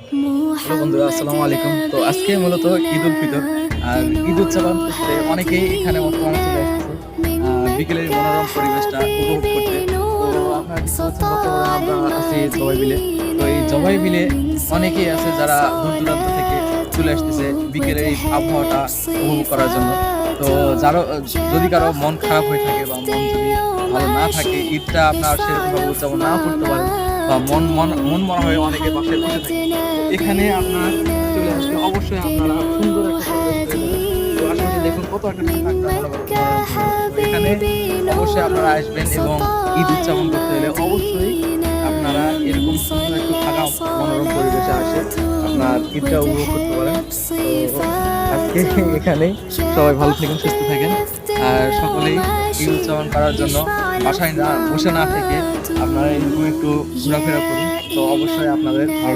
Hello বন্ধুরা, আসসালামু আলাইকুম। তো আজকে মূলত ঈদ উল ফিতর আর ঈদ উদযাপন করতে অনেকেই এখানে বর্তমানে চলে আসছে বিকেলের মনোরম পরিবেশটা উপভোগ করতে। তো আপনারা দেখতে পাচ্ছেন বর্তমানে আমরা আছি জবাই বিলে। তো এই জবাই বিলে অনেকেই আছে যারা দূর দূরান্ত থেকে চলে আসতেছে বিকেলের এই আবহাওয়াটা উপভোগ করার জন্য। তো যারা যদি কারো মন খারাপ হয়ে থাকে বা মন যদি ভালো না থাকে, ঈদটা আপনার সেরকমভাবে উদযাপন না করতে পারেন বা মন মরা হয়ে অনেকে বাসায় বসে থাকে, তো এখানে আপনার চলে আসলে অবশ্যই আপনারা সুন্দর একটা পরিবেশ পেয়ে যাবেন। তো আশেপাশে দেখুন কত একটা ঠান্ডা একটা মনোরম পরিবেশ। তো এখানে অবশ্যই আপনারা আসবেন এবং ঈদ উদযাপন করতে হলে অবশ্যই আপনারা এরকম সুন্দর একটু ফাঁকা মনোরম পরিবেশে আসে আপনার ঈদটা উপভোগ করতে পারেন। তো আজকে এখানেই সবাই ভালো থাকেন, সুস্থ থাকেন, আর সকলেই ঈদ উদযাপন করার জন্য বাসায় না বসে না থেকে আপনারা এরকম একটু ঘোরাফেরা করুন। তো অবশ্যই আপনাদের ভালো